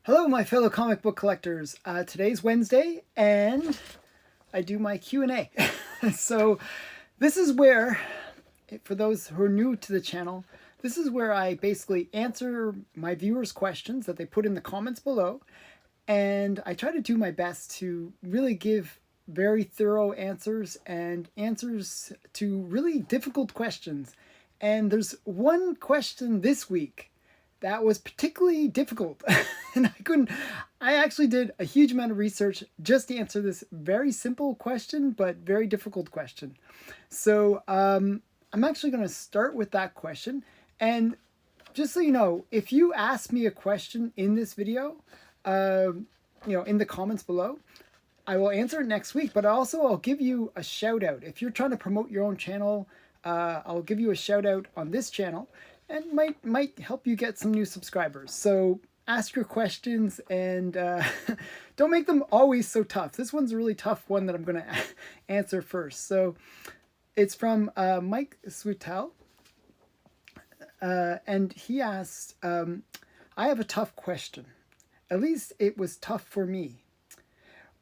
Hello, my fellow comic book collectors. Today's Wednesday, and I do my Q&A. So this is where, for those who are new to the channel, this is where I basically answer my viewers' questions that they put in the comments below, and I try to do my best to really give very thorough answers and answers to really difficult questions. And there's one question this week that was particularly difficult. And I actually did a huge amount of research just to answer this very simple question, but very difficult question. So I'm actually going to start with that question. And just so you know, if you ask me a question in this video, in the comments below, I will answer it next week, but also I'll give you a shout out. If you're trying to promote your own channel, I'll give you a shout out on this channel and might help you get some new subscribers. So ask your questions and don't make them always so tough. This one's a really tough one that I'm going to answer first. So it's from Mike Switel. And he asks, I have a tough question. At least it was tough for me.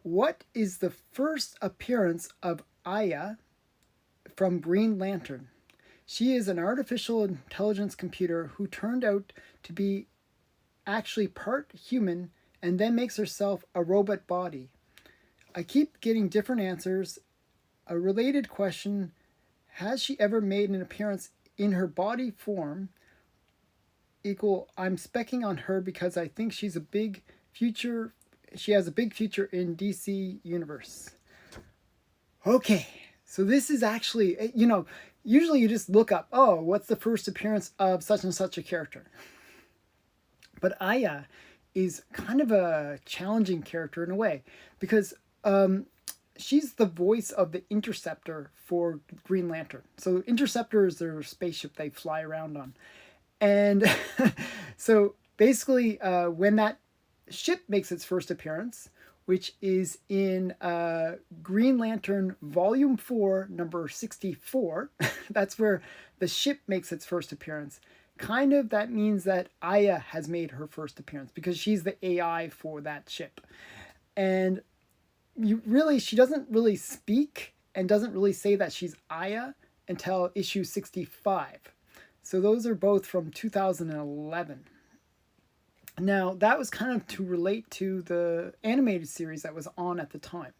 What is the first appearance of Aya from Green Lantern? She is an artificial intelligence computer who turned out to be actually part human and then makes herself a robot body. I keep getting different answers. A related question, has she ever made an appearance in her body form? I'm specking on her because I think she has a big future in DC universe. Okay, so this is actually, usually you just look up, oh, what's the first appearance of such and such a character? But Aya is kind of a challenging character in a way because she's the voice of the Interceptor for Green Lantern. So Interceptor is their spaceship they fly around on. And so basically when that ship makes its first appearance, which is in Green Lantern Volume 4, number 64. That's where the ship makes its first appearance. Kind of that means that Aya has made her first appearance because she's the AI for that ship. And she doesn't really speak and doesn't really say that she's Aya until issue 65. So those are both from 2011. Now, that was kind of to relate to the animated series that was on at the time.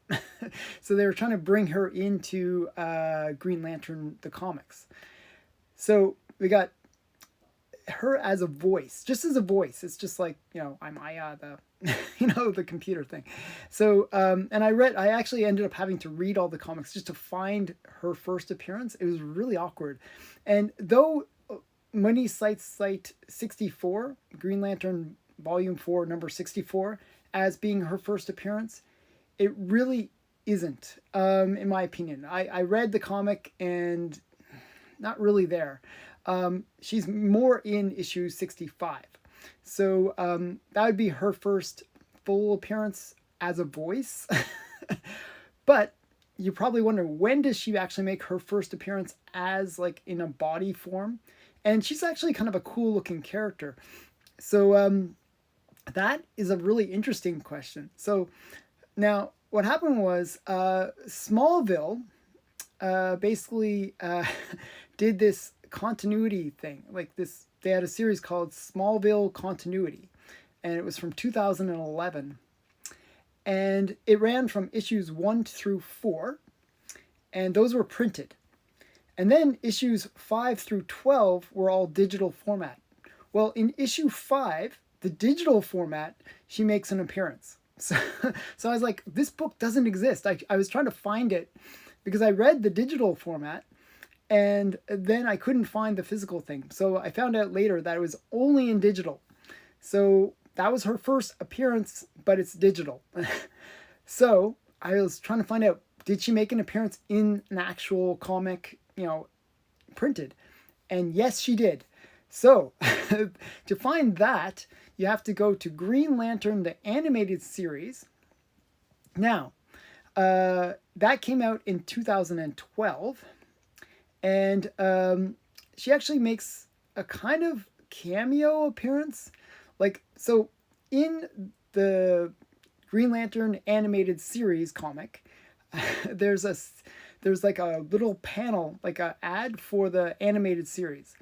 So they were trying to bring her into Green Lantern, the comics. So we got her as a voice, just as a voice. It's just like, I'm Aya, the computer thing. So, and I actually ended up having to read all the comics just to find her first appearance. It was really awkward. And though many sites cite 64, Green Lantern Volume 4, number 64, as being her first appearance, it really isn't, in my opinion. I read the comic and not really there. She's more in issue 65. So that would be her first full appearance as a voice. But you probably wonder, when does she actually make her first appearance as in a body form? And she's actually kind of a cool looking character. So that is a really interesting question. So now what happened was Smallville basically did this continuity thing. They had a series called Smallville Continuity, and it was from 2011. And it ran from issues 1 through 4, and those were printed. And then issues 5 through 12 were all digital format. Well, in issue 5, the digital format, she makes an appearance. So I was like, this book doesn't exist. I was trying to find it because I read the digital format and then I couldn't find the physical thing. So I found out later that it was only in digital. So that was her first appearance, but it's digital. So I was trying to find out, did she make an appearance in an actual comic, printed? And yes, she did. So to find that, you have to go to Green Lantern, the animated series. Now, that came out in 2012. And she actually makes a kind of cameo appearance. So in the Green Lantern animated series comic, there's like a little panel, like a ad for the animated series,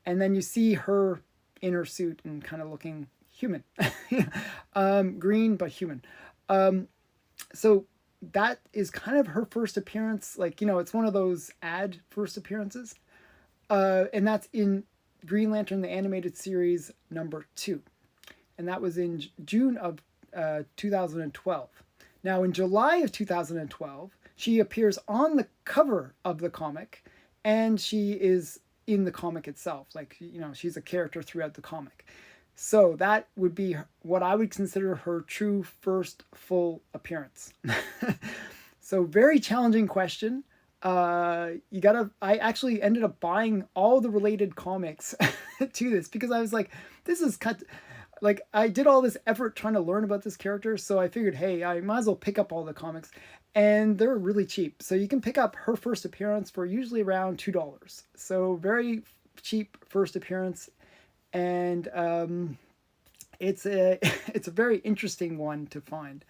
and then you see her in her suit and kind of looking human, green but human. So that is kind of her first appearance. Like, it's one of those ad first appearances, and that's in Green Lantern the animated series #2, and that was in June of 2012. Now, in July of 2012, she appears on the cover of the comic, and she is in the comic itself. Like, she's a character throughout the comic. So that would be what I would consider her true first full appearance. So very challenging question. I actually ended up buying all the related comics to this, because I was like, this is cut. Like, I did all this effort trying to learn about this character, so I figured, hey, I might as well pick up all the comics, and they're really cheap. So you can pick up her first appearance for usually around $2. So very cheap first appearance, and it's a very interesting one to find.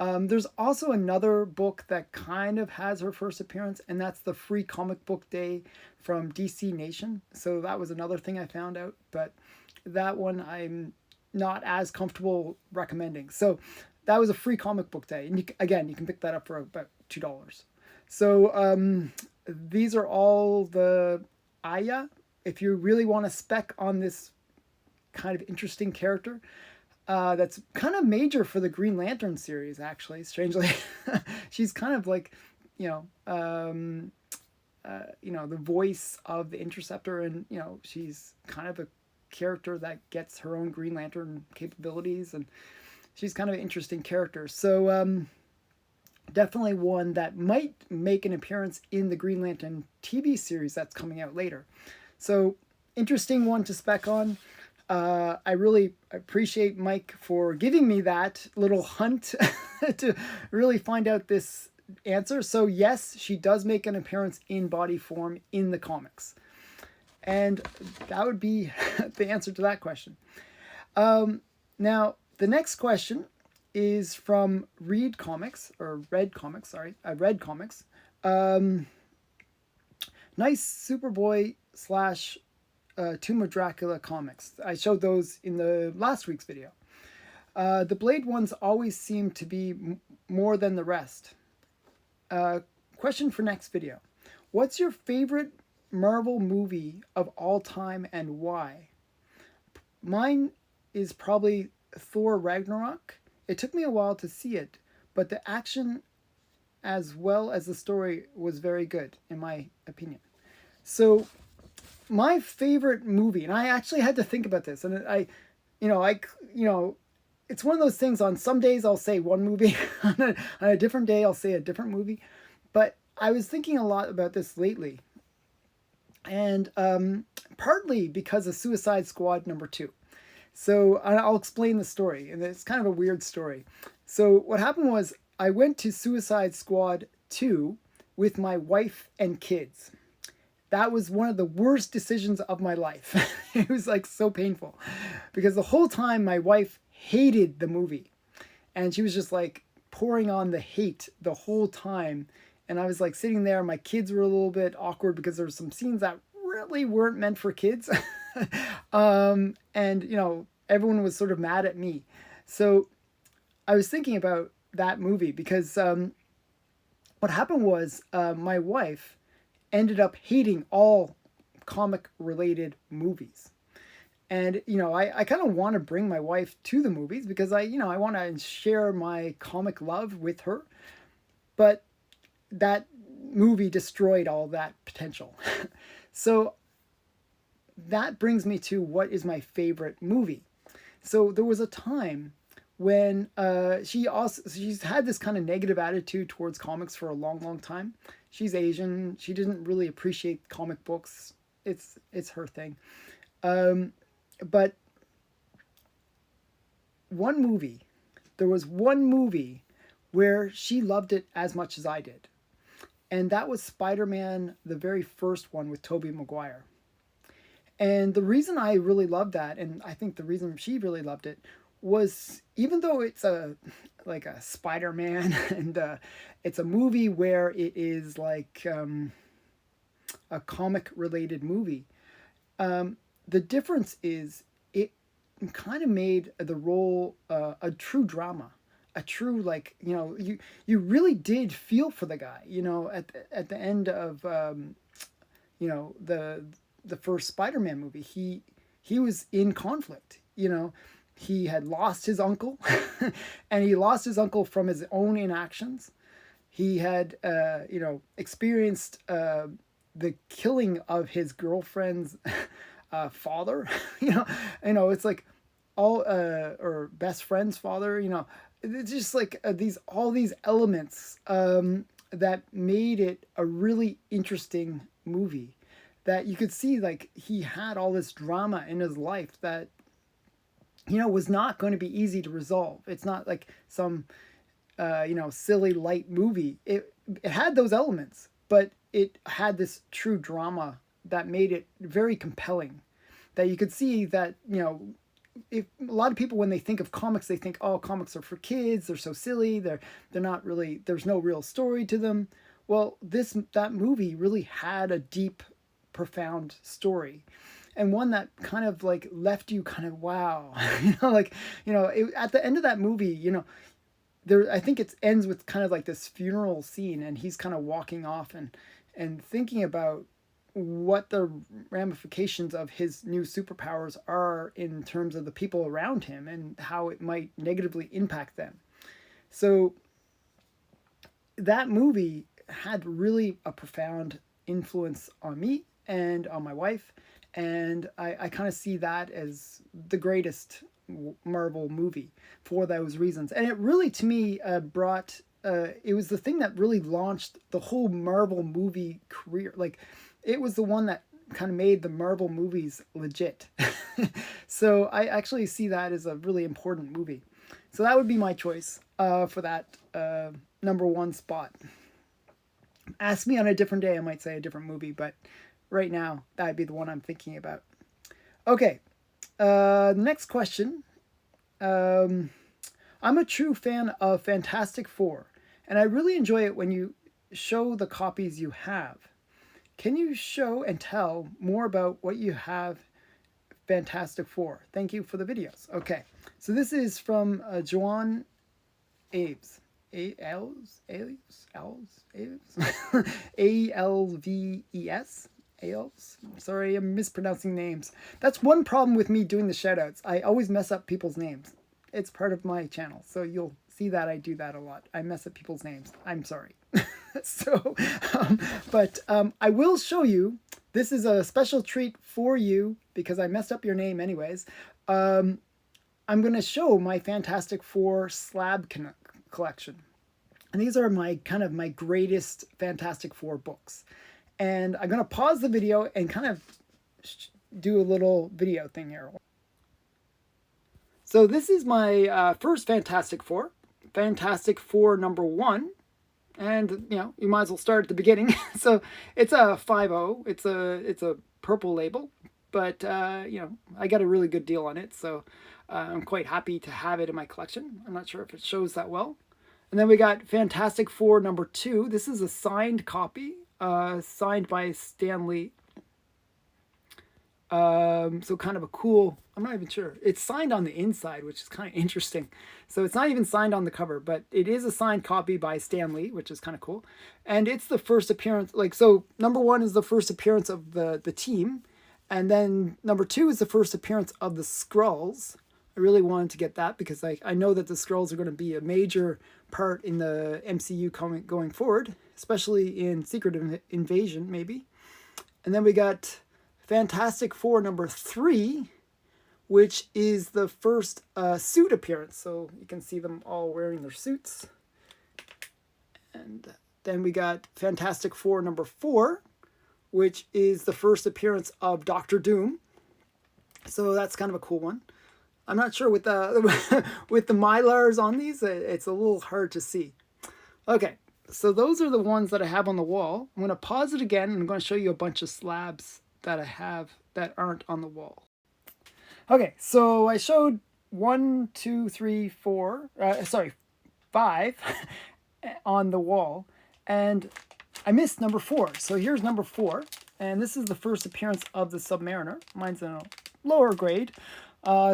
There's also another book that kind of has her first appearance, and that's the Free Comic Book Day from DC Nation. So that was another thing I found out, but that one I'm not as comfortable recommending. So that was a Free Comic Book Day, and you can pick that up for about $2. So these are all the Aya. If you really want to spec on this kind of interesting character, that's kind of major for the Green Lantern series, actually, strangely. She's kind of like, the voice of the Interceptor, and, she's kind of a character that gets her own Green Lantern capabilities, and she's kind of an interesting character. So definitely one that might make an appearance in the Green Lantern TV series that's coming out later. So interesting one to spec on. I really appreciate Mike for giving me that little hunt to really find out this answer. So yes, she does make an appearance in body form in the comics. And that would be the answer to that question. Now, the next question is from Red Comics. Nice Superboy / Tomb of Dracula comics. I showed those in the last week's video. The Blade ones always seem to be more than the rest. Question for next video. What's your favorite Marvel movie of all time and why? Mine is probably Thor Ragnarok. It took me a while to see it, but the action as well as the story was very good, in my opinion. So my favorite movie, and I actually had to think about this, and it's one of those things. On some days I'll say one movie, on a different day I'll say a different movie. But I was thinking a lot about this lately, and partly because of Suicide Squad #2. So I'll explain the story, and it's kind of a weird story. So what happened was I went to Suicide Squad 2 with my wife and kids. That was one of the worst decisions of my life. It was like so painful, because the whole time my wife hated the movie, and she was just like pouring on the hate the whole time. And I was like sitting there, my kids were a little bit awkward because there were some scenes that really weren't meant for kids. And everyone was sort of mad at me. So I was thinking about that movie, because what happened was my wife ended up hating all comic related movies. And, I kind of want to bring my wife to the movies, because I want to share my comic love with her. But that movie destroyed all that potential. So that brings me to what is my favorite movie. So there was a time when she's had this kind of negative attitude towards comics for a long, long time. She's Asian. She didn't really appreciate comic books. It's her thing. But there was one movie where she loved it as much as I did. And that was Spider-Man, the very first one with Tobey Maguire. And the reason I really loved that, and I think the reason she really loved it, was, even though it's a like a Spider-Man and it's a movie where it is like a comic related movie, the difference is it kind of made the role a true drama, a true, like, you really did feel for the guy, at the end of the first Spider-Man movie. He was in conflict. He had lost his uncle, and he lost his uncle from his own inactions. He had experienced the killing of his girlfriend's father. It's like all or best friend's father. It's just like all these elements that made it a really interesting movie, that you could see like he had all this drama in his life that was not going to be easy to resolve. It's not like some silly light movie. It had those elements, but it had this true drama that made it very compelling, that you could see that if a lot of people, when they think of comics, they think, oh, comics are for kids, they're so silly, they're not really, there's no real story to them. Well, that movie really had a deep, profound story, and one that kind of like left you kind of wow. At the end of that movie, I think it ends with kind of like this funeral scene, and he's kind of walking off and thinking about what the ramifications of his new superpowers are in terms of the people around him and how it might negatively impact them. So that movie had really a profound influence on me and on my wife, and I kind of see that as the greatest Marvel movie for those reasons. And it really, to me, brought it was the thing that really launched the whole Marvel movie career. Like, it was the one that kind of made the Marvel movies legit. So I actually see that as a really important movie. So that would be my choice for that number one spot. Ask me on a different day, I might say a different movie, but right now that would be the one I'm thinking about. Okay, next question. I'm a true fan of Fantastic Four, and I really enjoy it when you show the copies you have. Can you show and tell more about what you have Fantastic Four? Thank you for the videos. Okay, so this is from Joanne Aves. Alves? A-L-V-E-S? Ales? Sorry, I'm mispronouncing names. That's one problem with me doing the shoutouts. I always mess up people's names. It's part of my channel, so you'll see that I do that a lot. I mess up people's names. I'm sorry. But I will show you. This is a special treat for you because I messed up your name anyways. I'm going to show my Fantastic Four slab collection. And these are my greatest Fantastic Four books. And I'm going to pause the video and kind of do a little video thing here. So this is my first Fantastic Four. Fantastic Four number 1. And, you might as well start at the beginning. So it's a 5.0. It's a purple label. But, I got a really good deal on it. So I'm quite happy to have it in my collection. I'm not sure if it shows that well. And then we got Fantastic Four number 2. This is a signed copy. Signed by Stan Lee. So kind of a cool, I'm not even sure. It's signed on the inside, which is kind of interesting. So it's not even signed on the cover, but it is a signed copy by Stan Lee, which is kind of cool. And it's the first appearance, so number 1 is the first appearance of the team. And then number 2 is the first appearance of the Skrulls. I really wanted to get that because I know that the Skrulls are going to be a major part in the MCU going forward, especially in Secret Invasion, maybe. And then we got Fantastic Four number 3, which is the first suit appearance. So you can see them all wearing their suits. And then we got Fantastic Four number 4, which is the first appearance of Doctor Doom. So that's kind of a cool one. I'm not sure with the with the Mylars on these, it's a little hard to see. Okay, so those are the ones that I have on the wall. I'm going to pause it again, and I'm going to show you a bunch of slabs that I have that aren't on the wall. Okay, so I showed one, two, three, four. Sorry, five on the wall, and I missed number 4. So here's number 4, and this is the first appearance of the Submariner. Mine's in a lower grade,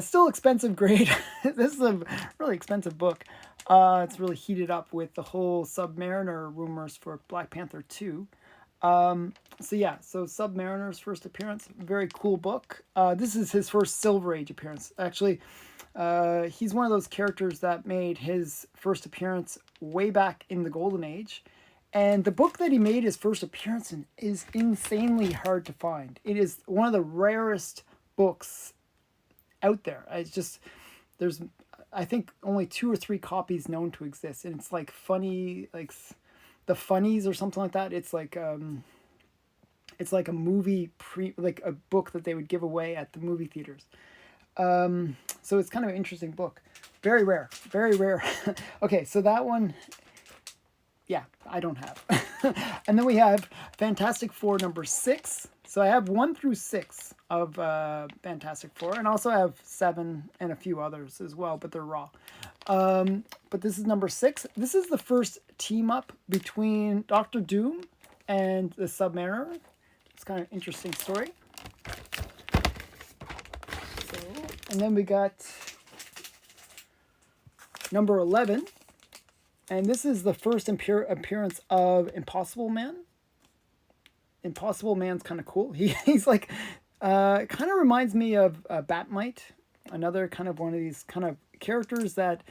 still expensive grade. This is a really expensive book. It's really heated up with the whole Submariner rumors for Black Panther 2. So yeah, so Submariner's first appearance, very cool book. This is his first Silver Age appearance. Actually, he's one of those characters that made his first appearance way back in the Golden Age. And the book that he made his first appearance in is insanely hard to find. It is one of the rarest books out there. It's just, there's, I think, only 2 or 3 copies known to exist. And it's like funny, like the funnies or something like that. It's like a movie like a book that they would give away at the movie theaters. So it's kind of an interesting book. Very rare, very rare. Okay, so that one, yeah, I don't have. And then we have Fantastic Four number 6. So I have 1 through 6 of Fantastic Four, and also have 7 and a few others as well, but they're raw. But this is number 6. This is the first team up between Doctor Doom and the Submariner. It's kind of an interesting story. So, and then we got number 11. And this is the first appearance of Impossible Man. Impossible Man's kind of cool. He's like, kind of reminds me of Batmite, another kind of one of these kind of characters that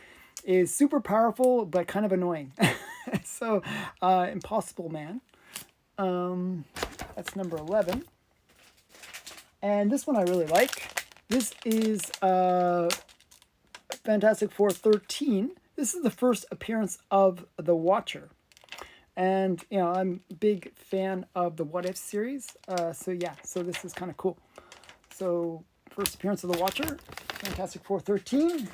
is super powerful but kind of annoying. So, Impossible Man. That's number 11. And this one I really like. This is Fantastic Four 13. This is the first appearance of the Watcher. And, you know, I'm a big fan of the What If series. So, yeah, so this is kind of cool. So, first appearance of the Watcher, Fantastic Four 13.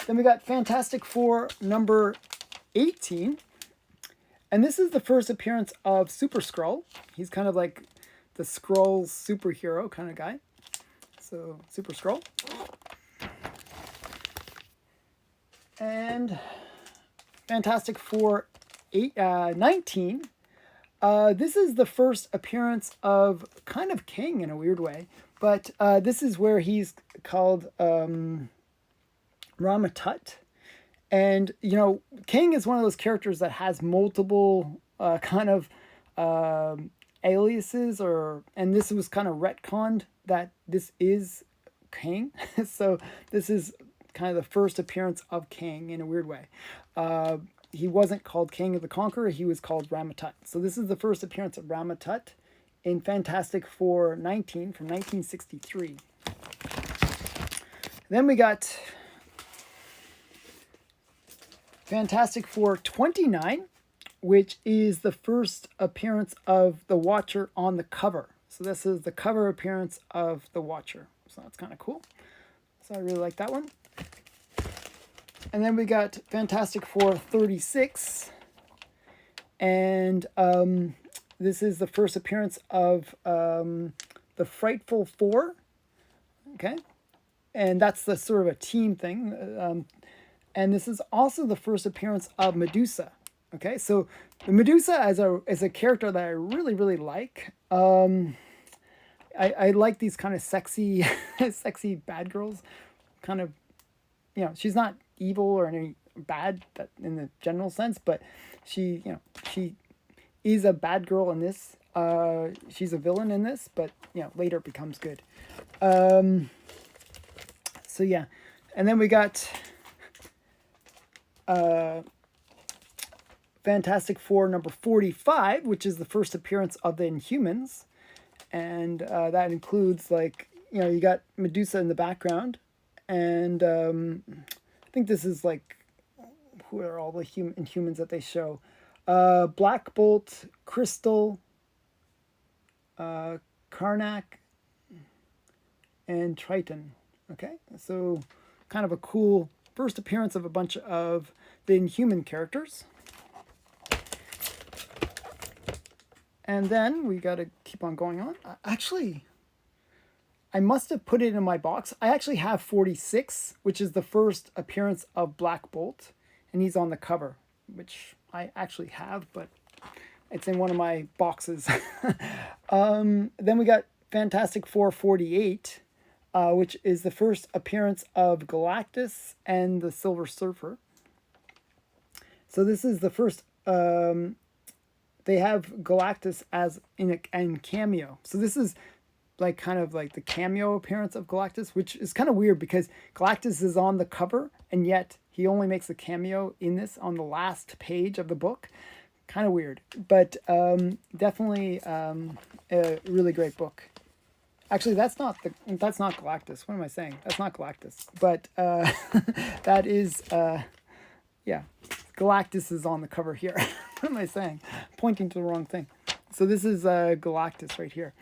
Then we got Fantastic Four number 18. And this is the first appearance of Super Skrull. He's kind of like the Skrull superhero kind of guy. So, Super Skrull. And Fantastic Four 19. This is the first appearance of kind of King in a weird way. But this is where he's called Ramatut. And, you know, King is one of those characters that has multiple kind of aliases, and this was kind of retconned that this is King. So this is kind of the first appearance of King in a weird way. He wasn't called King of the Conqueror, he was called Ramatut. So this is the first appearance of Ramatut in Fantastic Four 19 from 1963. Then we got Fantastic Four 29, which is the first appearance of the Watcher on the cover. So this is the cover appearance of the Watcher. So that's kind of cool. So I really like that one. And then we got Fantastic Four 36. And this is the first appearance of the Frightful Four. Okay. And that's the sort of a team thing. And this is also the first appearance of Medusa. Okay. So the Medusa as a character that I really, really like. I like these kind of sexy, sexy bad girls. Kind of, you know, she's not evil or any bad in the general sense, but she is a bad girl in this. She's a villain in this, but you know, later becomes good. So yeah, and then we got Fantastic Four number 45, which is the first appearance of the Inhumans, and that includes, like, you know, you got Medusa in the background, and I think this is like, who are all the Inhumans that they show? Black Bolt, Crystal, Karnak, and Triton. Okay, so kind of a cool first appearance of a bunch of the Inhuman characters. And then we got to keep on going on. Actually, I must have put it in my box. I actually have 46, which is the first appearance of Black Bolt, and he's on the cover, which I actually have, but it's in one of my boxes. Then we got Fantastic Four 48, which is the first appearance of Galactus and the Silver Surfer. So this is the first. They have Galactus as in cameo. So this is like kind of like the cameo appearance of Galactus, which is kind of weird because Galactus is on the cover and yet he only makes a cameo in this on the last page of the book. Kind of weird, but definitely a really great book. Actually, that's not Galactus. What am I saying? That's not Galactus, but that is yeah, Galactus is on the cover here. What am I saying? I'm pointing to the wrong thing. So this is Galactus right here.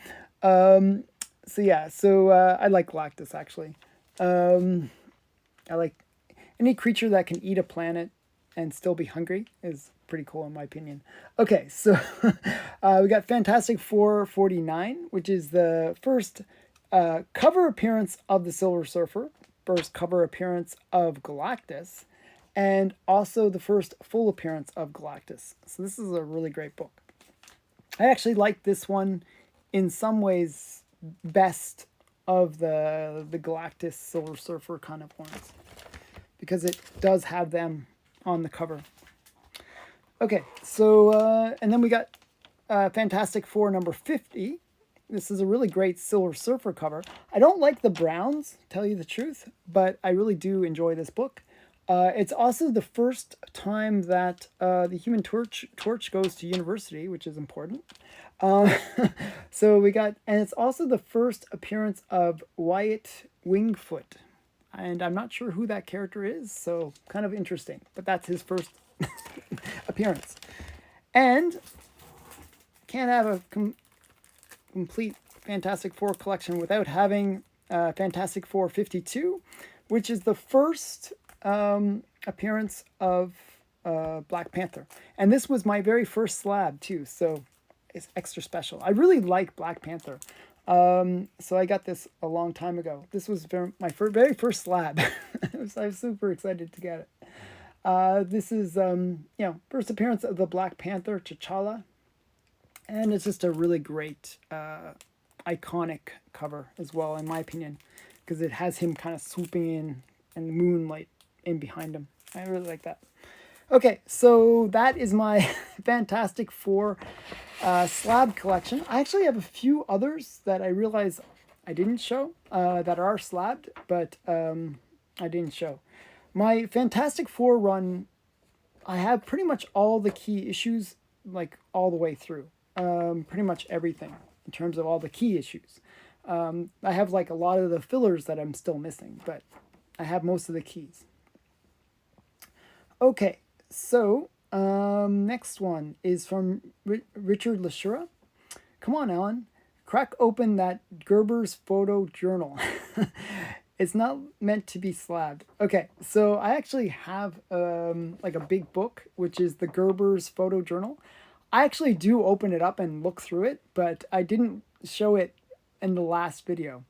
So yeah, so I like Galactus actually. I like any creature that can eat a planet and still be hungry is pretty cool in my opinion. Okay, so we got Fantastic Four 49, which is the first cover appearance of the Silver Surfer, first cover appearance of Galactus, and also the first full appearance of Galactus. So this is a really great book. I actually like this one in some ways best of the Galactus Silver Surfer kind of ones, because it does have them on the cover. Okay, so and then we got Fantastic Four number 50. This is a really great Silver Surfer cover. I don't like the browns, to tell you the truth, but I really do enjoy this book. It's also the first time that the Human Torch goes to university, which is important. So we got, and it's also the first appearance of Wyatt Wingfoot. And I'm not sure who that character is, so kind of interesting. But that's his first appearance. And can't have a complete Fantastic Four collection without having Fantastic Four 52, which is the first appearance of Black Panther. And this was my very first slab too, so it's extra special. I really like Black Panther. So I got this a long time ago. This was my very first slab. I was super excited to get it. This is, first appearance of the Black Panther, T'Challa. And it's just a really great, iconic cover as well, in my opinion, because it has him kind of swooping in and the moonlight in behind him. I really like that. Okay, so that is my Fantastic Four slab collection. I actually have a few others that I realize I didn't show that are slabbed, but I didn't show. My Fantastic Four run, I have pretty much all the key issues, like all the way through. Pretty much everything in terms of all the key issues. I have like a lot of the fillers that I'm still missing, but I have most of the keys. Okay, so next one is from Richard Lashura. Come on, Alan. Crack open that Gerber's photo journal. It's not meant to be slabbed. Okay, so I actually have like a big book, which is the Gerber's photo journal. I actually do open it up and look through it, but I didn't show it in the last video.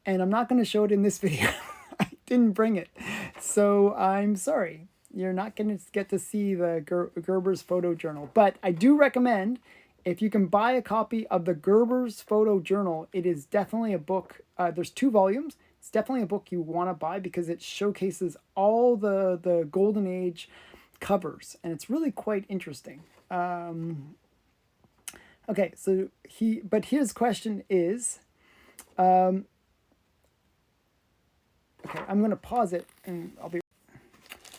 And I'm not going to show it in this video. I didn't bring it. So I'm sorry. You're not going to get to see the Gerber's photo journal. But I do recommend, if you can buy a copy of the Gerber's photo journal, it is definitely a book. There's 2 volumes. It's definitely a book you want to buy because it showcases all the Golden Age covers. And it's really quite interesting. Okay, so his question is, okay, I'm going to pause it and I'll be,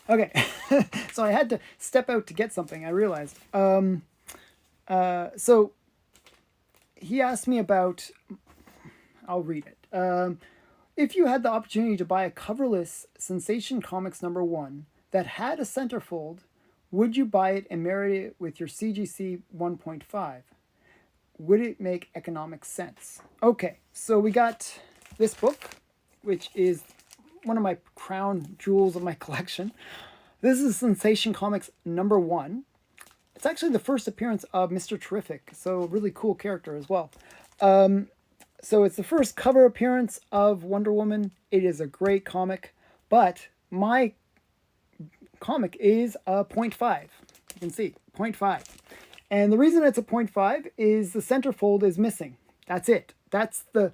okay. So I had to step out to get something, I realized. So he asked me about, I'll read it. If you had the opportunity to buy a coverless Sensation Comics #1 that had a centerfold, would you buy it and marry it with your CGC 1.5? Would it make economic sense? Okay, so we got this book, which is one of my crown jewels of my collection. This is Sensation Comics #1. It's actually the first appearance of Mr. Terrific, so a really cool character as well. So it's the first cover appearance of Wonder Woman. It is a great comic, but my comic is a 0.5. You can see 0.5. And the reason it's a 0.5 is the centerfold is missing. That's it. That's the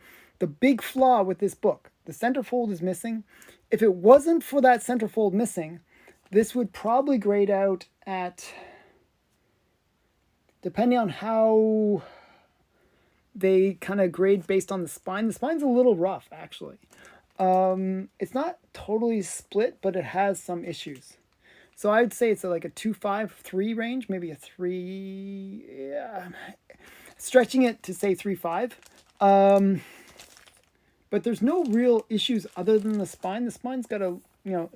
big flaw with this book. The centerfold is missing. If it wasn't for that centerfold missing, this would probably grade out at, depending on how they kind of grade based on the spine. The spine's a little rough, actually. It's not totally split, but it has some issues. So I would say it's like a 2.5, 3 range, maybe a 3, yeah, stretching it to say 3.5. But there's no real issues other than the spine. The spine's got a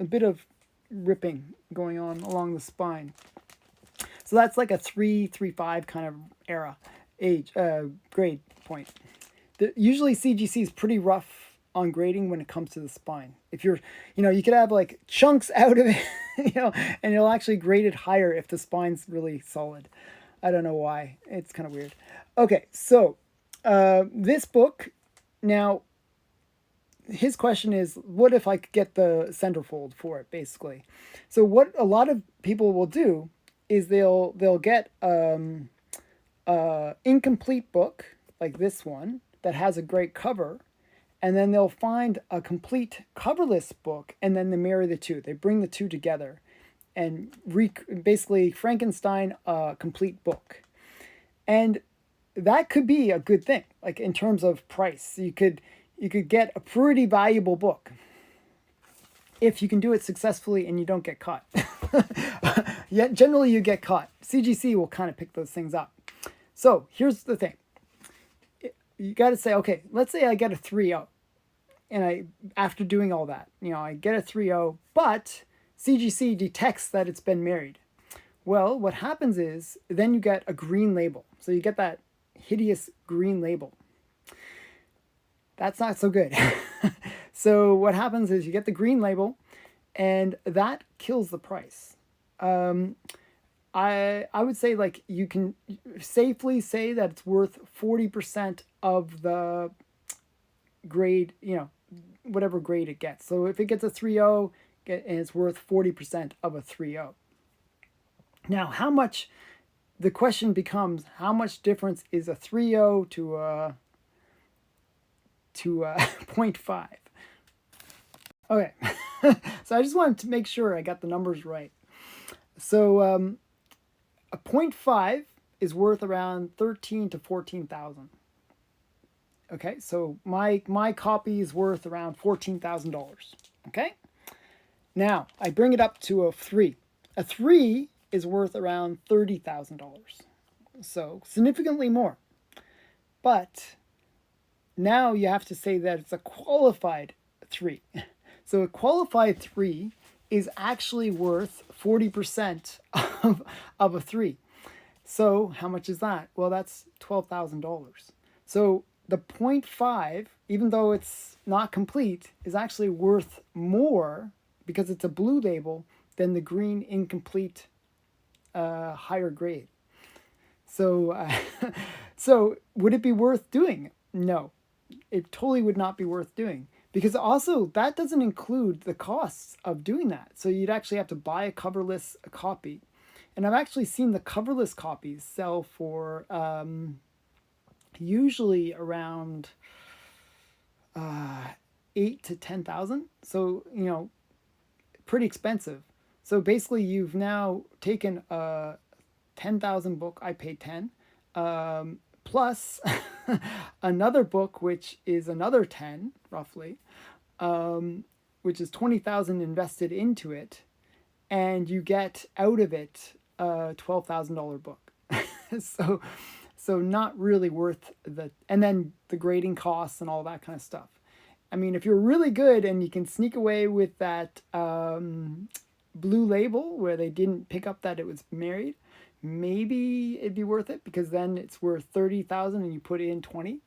bit of ripping going on along the spine. So that's like a 3.5 kind of grade point. Usually CGC is pretty rough on grading when it comes to the spine. If you're, you could have like chunks out of it, and you'll actually grade it higher if the spine's really solid. I don't know why. It's kind of weird. Okay, so this book, now, his question is, what if I could get the centerfold for it, basically? So what a lot of people will do is they'll get incomplete book like this one that has a great cover, and then they'll find a complete coverless book, and then they marry the two. They bring the two together and basically Frankenstein a complete book. And that could be a good thing, like in terms of price. You could get a pretty valuable book if you can do it successfully and you don't get caught. Yet generally you get caught. CGC will kind of pick those things up. So here's the thing. You got to say, okay, let's say I get a 3.0. And after doing all that, I get a 3.0, but CGC detects that it's been married. Well, what happens is then you get a green label. So you get that hideous green label. That's not so good. So what happens is you get the green label, and that kills the price. I would say, like, you can safely say that it's worth 40% of the grade, whatever grade it gets. So if it gets a 3.0, and it's worth 40% of a 3.0. Now, the question becomes, how much difference is a 3.0 to a 0.5? Okay, so I just wanted to make sure I got the numbers right. So a 0.5 is worth around 13 to 14,000. Okay, so my copy is worth around $14,000. Okay, now I bring it up to a 3. A 3 is worth around $30,000. So significantly more. But now you have to say that it's a qualified 3. So a qualified 3 is actually worth 40% of a 3. So how much is that? Well, that's $12,000. So the 0.5, even though it's not complete, is actually worth more because it's a blue label than the green incomplete higher grade. So, so would it be worth doing? No, it totally would not be worth doing, because also that doesn't include the costs of doing that. So you'd actually have to buy a coverless copy. And I've actually seen the coverless copies sell for usually around 8 to 10,000. So, pretty expensive. So basically you've now taken a 10,000 book. I paid 10, plus another book, which is another 10 roughly, which is 20,000 invested into it. And you get out of it a $12,000 book. So not really worth and then the grading costs and all that kind of stuff. I mean, if you're really good and you can sneak away with that blue label where they didn't pick up that it was married, maybe it'd be worth it, because then it's worth 30,000 and you put in 20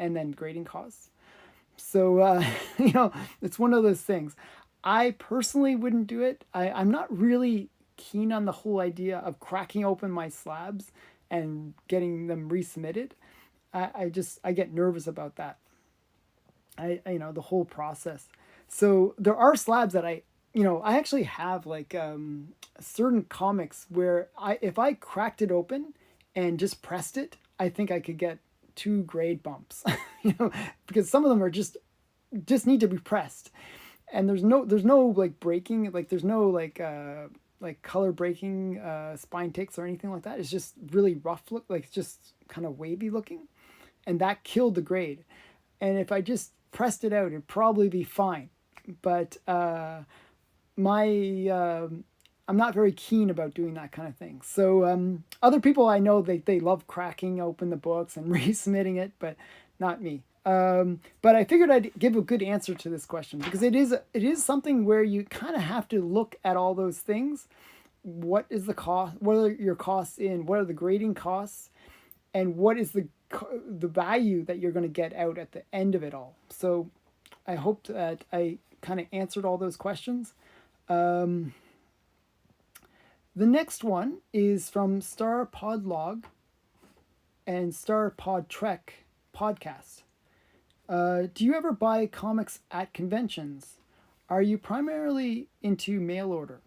and then grading costs. So, it's one of those things. I personally wouldn't do it. I'm not really keen on the whole idea of cracking open my slabs and getting them resubmitted. I get nervous about that. The whole process. So there are slabs that I actually have like certain comics where if I cracked it open and just pressed it, I think I could get 2 grade bumps. Because some of them are just need to be pressed, and there's no like breaking, like there's no like color breaking spine ticks or anything like that. It's just really rough look, like it's just kind of wavy looking, and that killed the grade. And if I just pressed it out, it'd probably be fine. But my I'm not very keen about doing that kind of thing. So other people I know, they love cracking open the books and resubmitting it, but not me. But I figured I'd give a good answer to this question because it is something where you kind of have to look at all those things. What is the cost? What are your costs in? What are the grading costs? And what is the value that you're going to get out at the end of it all? So I hope that I kind of answered all those questions. The next one is from Star Podlog and Star Pod Trek podcast. Do you ever buy comics at conventions? Are you primarily into mail order?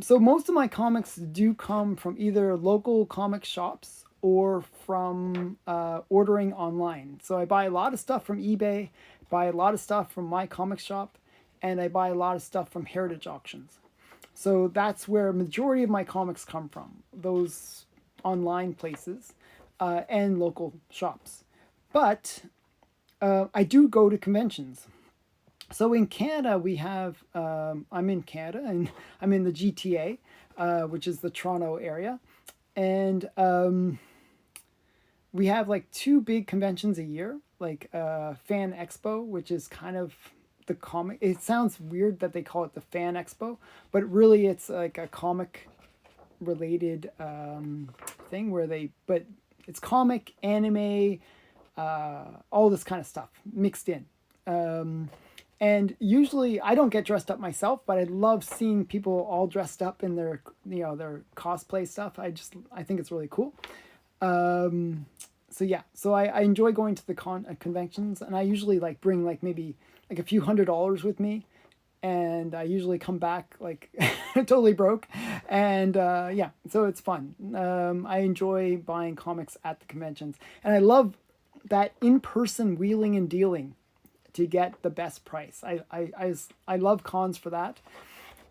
So most of my comics do come from either local comic shops or from ordering online. So I buy a lot of stuff from eBay, buy a lot of stuff from my comic shop, and I buy a lot of stuff from heritage auctions. So that's where majority of my comics come from, those online places and local shops. But I do go to conventions. So in Canada, we have, I'm in Canada and I'm in the GTA, which is the Toronto area. And we have like 2 big conventions a year, like Fan Expo, which is kind of the comic. It sounds weird that they call it the Fan Expo, but really it's like a comic related thing but it's comic, anime, all this kind of stuff mixed in. And usually I don't get dressed up myself, but I love seeing people all dressed up in their cosplay stuff. I think it's really cool. So yeah, so I enjoy going to the conventions, and I usually like bring like maybe like a few $100s with me, and I usually come back like totally broke, and yeah, so it's fun. I enjoy buying comics at the conventions, and I love that in-person wheeling and dealing to get the best price. I love cons for that,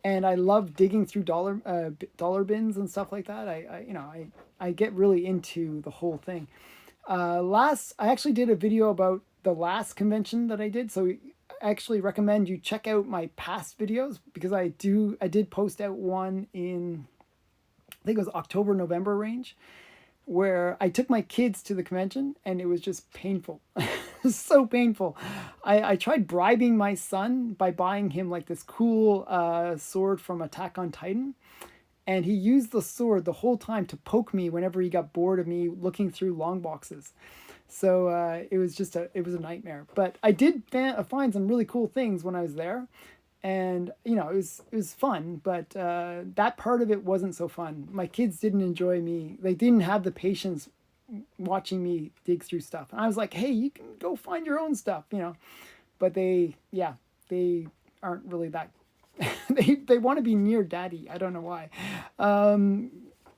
and I love digging through dollar bins and stuff like that. I get really into the whole thing. I actually did a video about the last convention that I did, so I actually recommend you check out my past videos because I did post out one in, I think it was October, November range, where I took my kids to the convention and it was just painful. So painful. I tried bribing my son by buying him like this cool sword from Attack on Titan. And he used the sword the whole time to poke me whenever he got bored of me looking through long boxes. So it was a nightmare. But I did find some really cool things when I was there. And it was fun, but that part of it wasn't so fun. My kids didn't enjoy me. They didn't have the patience watching me dig through stuff. And I was like, hey, you can go find your own stuff, But they aren't really that. they want to be near daddy. I don't know why.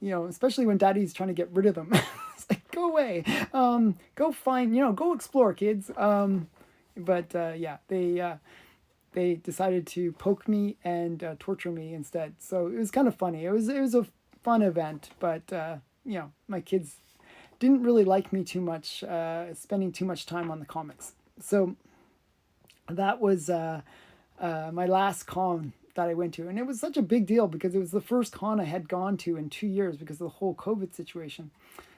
Especially when daddy's trying to get rid of them. It's like, go away. Go find, go explore, kids. But yeah, they decided to poke me and torture me instead. So it was kind of funny. It was a fun event, but my kids didn't really like me too much, spending too much time on the comics. So that was my last con that I went to, and it was such a big deal because it was the first con I had gone to in 2 years because of the whole COVID situation.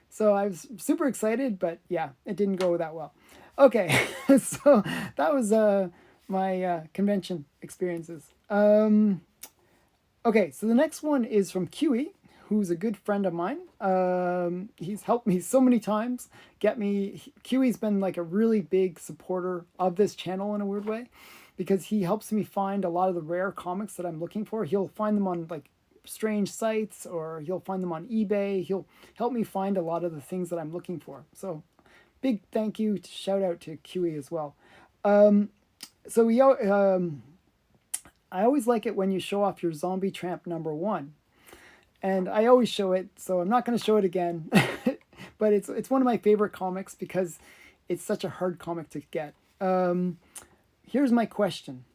So I was super excited, but yeah, it didn't go that well. Okay, so that was my convention experiences. Okay, so the next one is from Kiwi, who's a good friend of mine. He's helped me so many times. Kiwi's been like a really big supporter of this channel in a weird way, because he helps me find a lot of the rare comics that I'm looking for. He'll find them on like strange sites, or he'll find them on eBay. He'll help me find a lot of the things that I'm looking for. So big thank you, shout out to QE as well. Um, so I always like it when you show off your Zombie Tramp #1, and I always show it, so I'm not going to show it again. But it's one of my favorite comics because it's such a hard comic to get. Here's my question.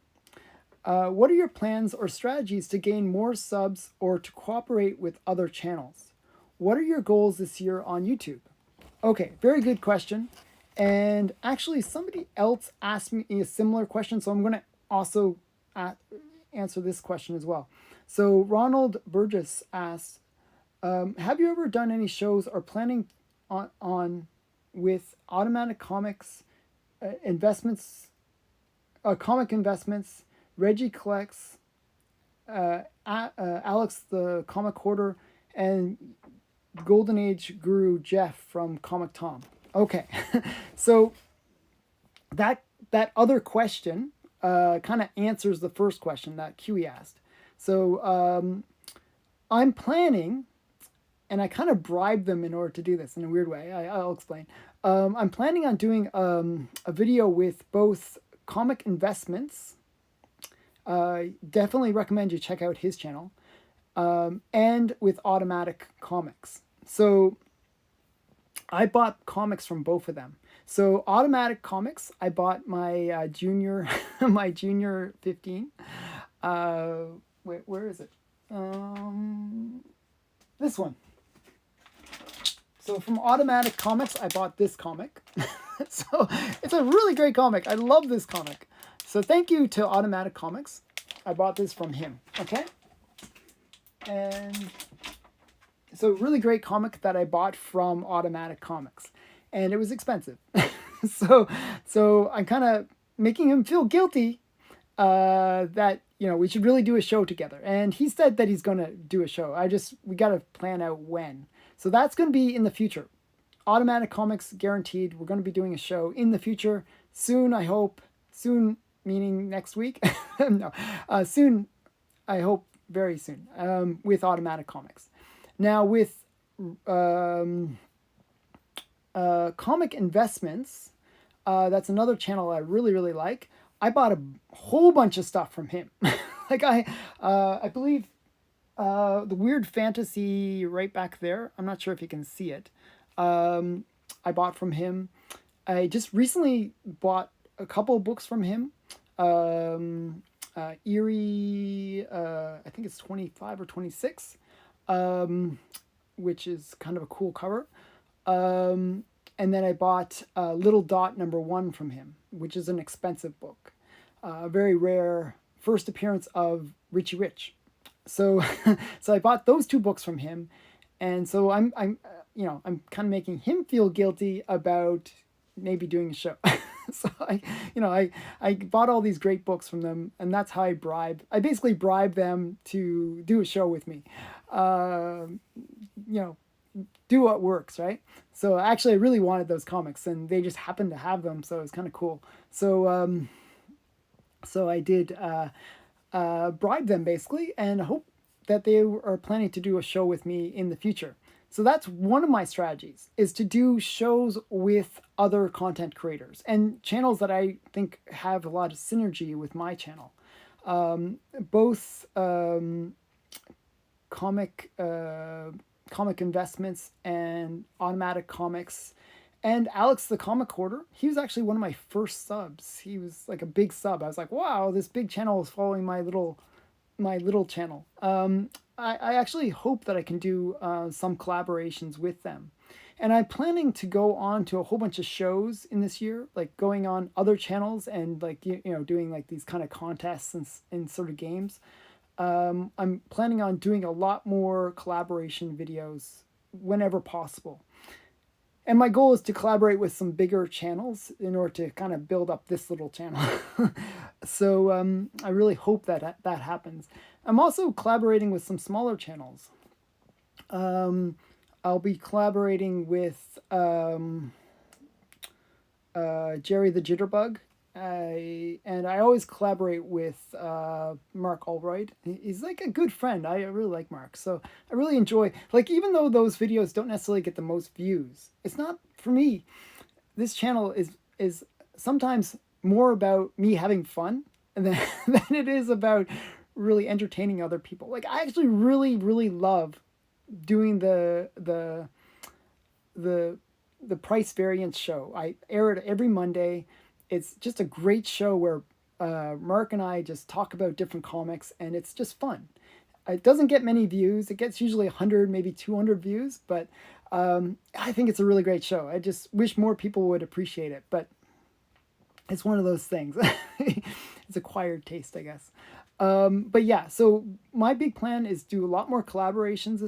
What are your plans or strategies to gain more subs or to cooperate with other channels? What are your goals this year on YouTube? Okay, very good question. And actually, somebody else asked me a similar question, so I'm going to also answer this question as well. So Ronald Burgess asked, have you ever done any shows or planning on with automatic comics investments, comic investments, Reggie Collects, Alex the Comic Hoarder, and Golden Age Guru Jeff from Comic Tom? Okay, so that other question kind of answers the first question that QE asked. So I'm planning, and I kind of bribed them in order to do this in a weird way. I'll explain. I'm planning on doing a video with both Comic Investments. Definitely recommend you check out his channel. And with Automatic Comics. So I bought comics from both of them. So Automatic Comics, I bought my junior, my junior 15. Where is it? This one. So from Automatic Comics, I bought this comic. So it's a really great comic. I love this comic. So thank you to Automatic Comics. I bought this from him. Okay. And so really great comic that I bought from Automatic Comics. And it was expensive. So I'm kind of making him feel guilty that, we should really do a show together. And he said that he's going to do a show. We got to plan out when. So that's going to be in the future. Automatic Comics guaranteed. We're going to be doing a show in the future soon, I hope. Soon, meaning next week. No, soon, I hope very soon, with Automatic Comics. Now with Comic Investments, that's another channel I really, really like. I bought a whole bunch of stuff from him. Like I believe the Weird Fantasy right back there. I'm not sure if you can see it. I bought from him. I just recently bought a couple of books from him. Eerie, I think it's 25 or 26, which is kind of a cool cover. And then I bought Little Dot #1 from him, which is an expensive book. A very rare first appearance of Richie Rich. So so I bought those two books from him. And so I'm kind of making him feel guilty about maybe doing a show. So I bought all these great books from them, and that's how I basically bribe them to do a show with me. Do what works, right? So actually I really wanted those comics, and they just happened to have them, so it was kind of cool. So so I did bribe them basically, and hope that they are planning to do a show with me in the future. So that's one of my strategies, is to do shows with other content creators and channels that I think have a lot of synergy with my channel. Both comic Investments and Automatic Comics, and Alex the Comic Hoarder. He was actually one of my first subs. He was like a big sub. I was like, wow, this big channel is following my little channel. I actually hope that I can do some collaborations with them. And I'm planning to go on to a whole bunch of shows in this year, like going on other channels and like, doing like these kind of contests and sort of games. I'm planning on doing a lot more collaboration videos whenever possible. And my goal is to collaborate with some bigger channels in order to kind of build up this little channel. So I really hope that happens. I'm also collaborating with some smaller channels. I'll be collaborating with Jerry the Jitterbug. And I always collaborate with Mark Albright. He's like a good friend. I really like Mark. So I really enjoy, like, even though those videos don't necessarily get the most views, it's not, for me, this channel is sometimes more about me having fun than than it is about really entertaining other people. Like I actually really love doing the the price variance show. I air it every Monday. It's just a great show where Mark and I just talk about different comics, and it's just fun. It doesn't get many views. It gets usually 100, maybe 200 views, but I think it's a really great show. I just wish more people would appreciate it, but it's one of those things. It's acquired taste, I guess. But yeah, so my big plan is do a lot more collaborations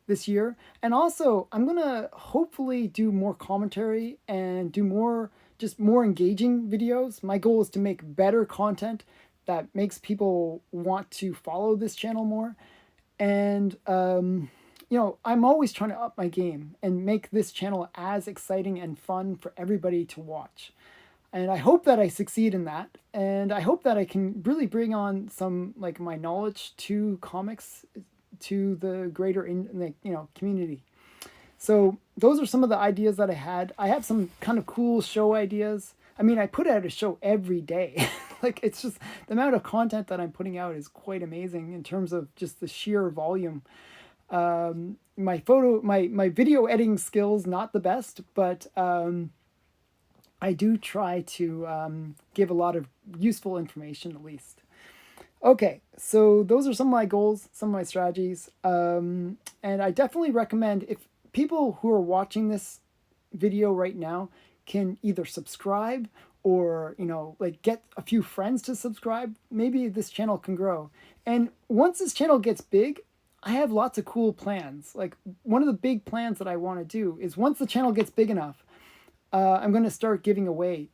this year, and also I'm gonna hopefully do more commentary and do more engaging videos. My goal is to make better content that makes people want to follow this channel more, and I'm always trying to up my game and make this channel as exciting and fun for everybody to watch. And I hope that I succeed in that, and I hope that I can really bring on some like my knowledge to comics to the greater community. So those are some of the ideas that I had. I have some kind of cool show ideas. I mean, I put out a show every day. Like it's just the amount of content that I'm putting out is quite amazing in terms of just the sheer volume. My video editing skills not the best, but I do try to give a lot of useful information at least. Okay, so those are some of my goals, some of my strategies, and I definitely recommend if people who are watching this video right now can either subscribe or like get a few friends to subscribe, maybe this channel can grow. And once this channel gets big, I have lots of cool plans. Like one of the big plans that I want to do is once the channel gets big enough, I'm going to start giving away,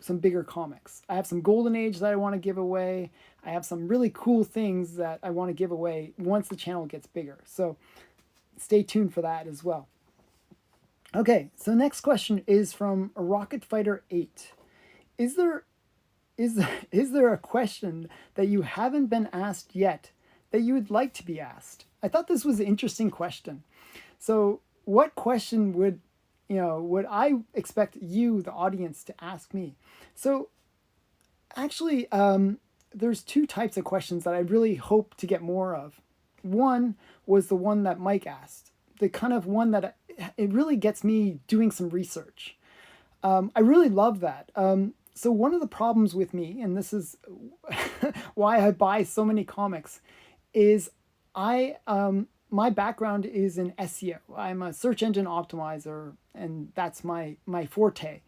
some bigger comics. I have some Golden Age that I want to give away. I have some really cool things that I want to give away once the channel gets bigger. So stay tuned for that as well. Okay, so next question is from Rocket Fighter 8. Is there a question that you haven't been asked yet that you would like to be asked? I thought this was an interesting question. So what question would I expect you, the audience, to ask me? So actually, there's two types of questions that I really hope to get more of. One was the one that Mike asked, the kind of one that it really gets me doing some research. I really love that. So one of the problems with me, and this is why I buy so many comics, is my background is in SEO. I'm a search engine optimizer, and that's my forte.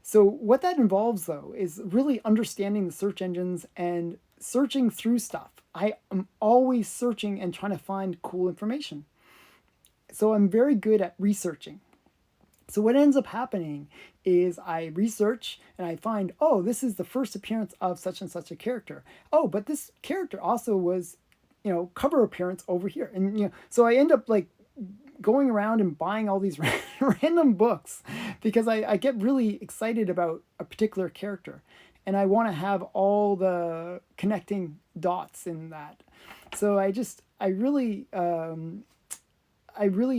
So what that involves, though, is really understanding the search engines and searching through stuff. I am always searching and trying to find cool information. So I'm very good at researching. So what ends up happening is I research and I find, oh, this is the first appearance of such and such a character. Oh, but this character also was, cover appearance over here. And, so I end up like going around and buying all these random books because I get really excited about a particular character and I want to have all the connecting dots in that. So I really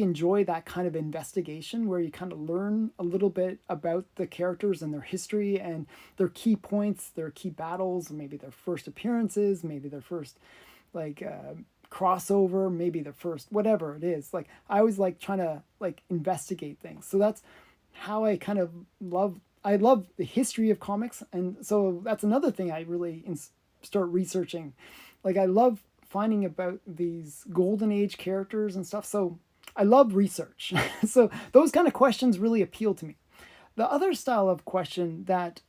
enjoy that kind of investigation where you kind of learn a little bit about the characters and their history and their key points, their key battles, maybe their first appearances, maybe their first crossover, maybe the first, whatever it is. Like I always like trying to like investigate things. So that's how I kind of I love the history of comics. And so that's another thing I really start researching. Like I love finding about these Golden Age characters and stuff. So I love research. So those kind of questions really appeal to me. The other style of question that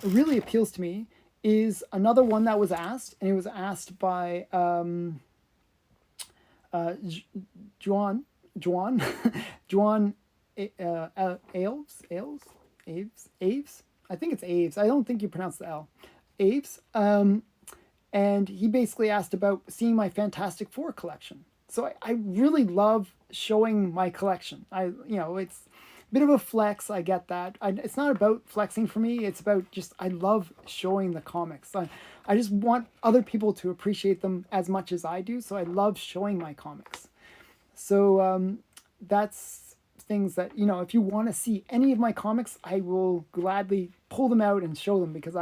really appeals to me is another one that was asked, and it was asked by Juan Aves. I think it's Aves. I don't think you pronounce the L. Aves. And he basically asked about seeing my Fantastic Four collection. So I really love showing my collection. It's a bit of a flex. I get that. It's not about flexing for me. It's about just, I love showing the comics. I just want other people to appreciate them as much as I do. So I love showing my comics. So that's things that, you know, if you want to see any of my comics, I will gladly pull them out and show them, because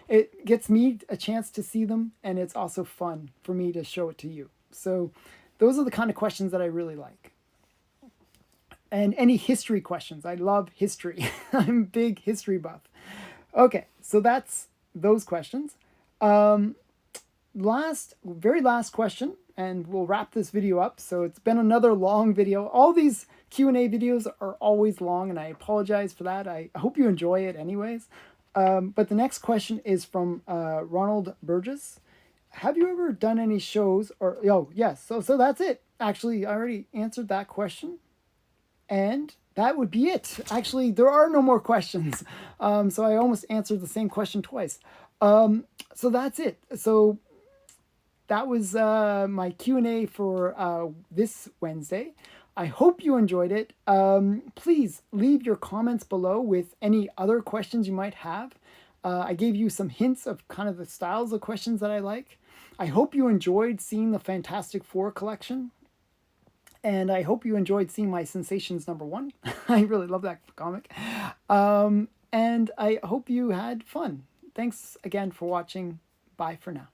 it gets me a chance to see them, and it's also fun for me to show it to you. So those are the kind of questions that I really like. And any history questions. I love history. I'm a big history buff. Okay, so that's those questions. Very last question, and we'll wrap this video up. So it's been another long video. All these Q&A videos are always long, and I apologize for that. I hope you enjoy it anyways. But the next question is from Ronald Burgess. Have you ever done any shows or... Oh, yes. So that's it. Actually, I already answered that question. And that would be it. Actually, there are no more questions. So I almost answered the same question twice. So that's it. So that was my Q&A for this Wednesday. I hope you enjoyed it. Please leave your comments below with any other questions you might have. I gave you some hints of kind of the styles of questions that I like. I hope you enjoyed seeing the Fantastic Four collection. And I hope you enjoyed seeing my Sensations #1. I really love that comic. And I hope you had fun. Thanks again for watching. Bye for now.